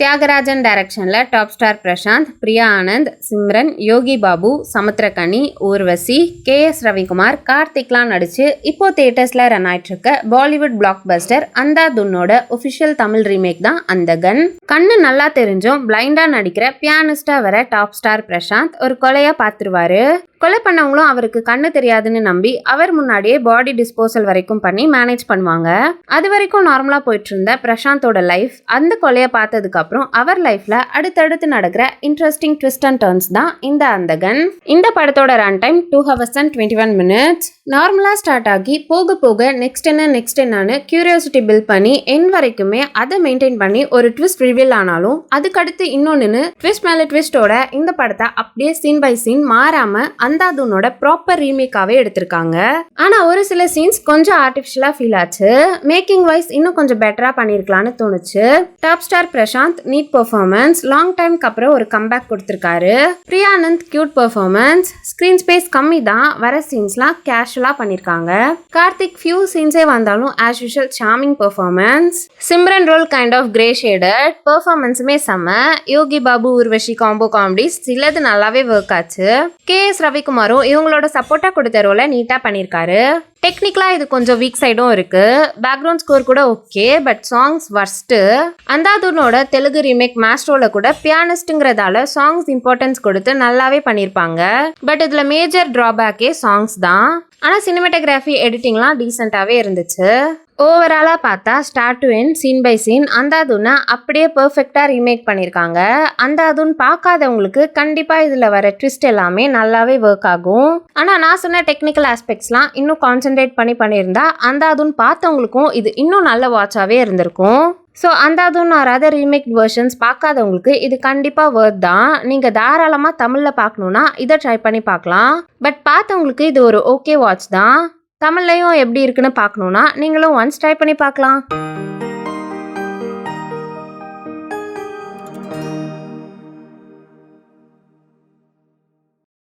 தியாகராஜன் டைரக்ஷனில் top star Prashanth, Priya Anand, Simran, Yogi Babu, Samuthirakani, Urvashi, KS Ravikumar, கார்த்திக்லாம் நடிச்சு இப்போ தியேட்டர்ஸில் ரன் ஆயிட்டு இருக்க பாலிவுட் பிளாக் பஸ்டர் அந்தாதுன்னோட ஒஃபிஷியல் தமிழ் ரீமேக் தான் அந்தகன். கண்ணு நல்லா தெரிஞ்சும் பிளைண்டாக நடிக்கிற பியானிஸ்டாக வர டாப் ஸ்டார் பிரசாந்த் ஒரு கொலையாக பார்த்துருவாரு. கொலை பண்ணவங்களும் அவருக்கு கண்ணு தெரியாதுன்னு நம்பி அவர் முன்னாடியே பாடி டிஸ்போசல் வரைக்கும் பண்ணி மேனேஜ் பண்ணுவாங்க. அது வரைக்கும் நார்மலாக போயிட்டு இருந்த பிரசாந்தோட லைஃப் அந்த கொலையை பார்த்ததுக்கு அப்புறம் அவர் லைஃப்ல அடுத்தடுத்து நடக்கிற இன்ட்ரெஸ்டிங் ட்விஸ்ட் அண்ட் டர்ன்ஸ் தான் இந்த அந்தகன். இந்த படத்தோட run time 2 hours and 21 minutes. நார்மலா ஸ்டார்ட் ஆகி போக போக நெக்ஸ்ட் என்னன்னு கியூரியாசிட்டி பில்ட் பண்ணி என் வரைக்குமே அதை மெயின்டைன் பண்ணி ஒரு ட்விஸ்ட் ரிவீல் ஆனாலும் அதுக்கடுத்து இன்னொன்னு ட்விஸ்ட் மேல ட்விஸ்டோட இந்த படத்தை அப்படியே சீன் பை சீன் மாறாம அந்தாதுனோட ப்ராப்பர் ரீமேக்காவே எடுத்திருக்காங்க. ஆனா ஒரு சில சீன்ஸ் கொஞ்சம் ஆர்டிஃபிஷியலா ஃபீல் ஆச்சு. மேக்கிங் வைஸ் இன்னும் கொஞ்சம் பெட்டரா பண்ணிருக்கலாம்னு தோணுச்சு. Top star Prashanth neat performance, long டைம்க்கு அப்புறம் ஒரு கம்பேக் கொடுத்திருக்காரு. Priya Anand cute performance, screen space கம்மி தான், வர சீன்ஸ்லாம் கேஷுவலா பண்ணிருக்காங்க. கார்த்திக் ஃபியூ சீன்ஸே வந்தாலும் as usual charming performance. Simran role kind of grey shaded, பெர்ஃபார்மன்ஸுமே செம்ம. யோகி பாபு ஊர்வசி காம்போ காமெடிஸ் சிலது நல்லாவே ஒர்க் ஆச்சு. KS ரவிக்குமாரும் இவங்களோட சப்போர்ட்டா கொடுத்த ரோலை நீட்டா பண்ணியிருக்காரு. டெக்னிக்கலா இது கொஞ்சம் வீக் சைடும் இருக்கு. பேக்ரவுண்ட் ஸ்கோர் கூட ஓகே, பட் சாங்ஸ் வர்ஸ்ட். அந்தாதுனோட தெலுங்கு ரீமேக் மாஸ்ட்ரோல கூட பியானிஸ்ட்ங்கிறதால சாங்ஸ் இம்பார்ட்டன்ஸ் கொடுத்து நல்லாவே பண்ணியிருப்பாங்க. பட் இதுல மேஜர் டிராபேக்கே சாங்ஸ் தான். ஆனால் சினிமாட்டோகிராஃபி எடிட்டிங்லாம் டீசெண்டாகவே இருந்துச்சு. ஓவராலாக பார்த்தா start to end scene by scene அந்தாதுனை அப்படியே பர்ஃபெக்டாக ரீமேக் பண்ணியிருக்காங்க. அந்தாதுன் பார்க்காதவங்களுக்கு கண்டிப்பாக இதில் வர ட்விஸ்ட் எல்லாமே நல்லாவே ஒர்க் ஆகும். ஆனால் நான் சொன்ன டெக்னிக்கல் ஆஸ்பெக்ட்ஸ்லாம் இன்னும் கான்சென்ட்ரேட் பண்ணியிருந்தா அந்தாதுன் பார்த்தவங்களுக்கும் இது இன்னும் நல்ல வாட்சாகவே இருந்திருக்கும். So Andhadhun or other remake versions பார்க்காதவங்களுக்கு இது கண்டிப்பாக ஒர்த் தான். நீங்கள் தாராளமாக தமிழில் பார்க்கணுன்னா இதை ட்ரை பண்ணி பார்க்கலாம். பட் பார்த்தவங்களுக்கு இது ஒரு ஓகே வாட்ச் தான். தமிழ்லையும் எப்படி இருக்குன்னு பார்க்கணுன்னா நீங்களும் ஒன்ஸ் ட்ரை பண்ணி பார்க்கலாம்.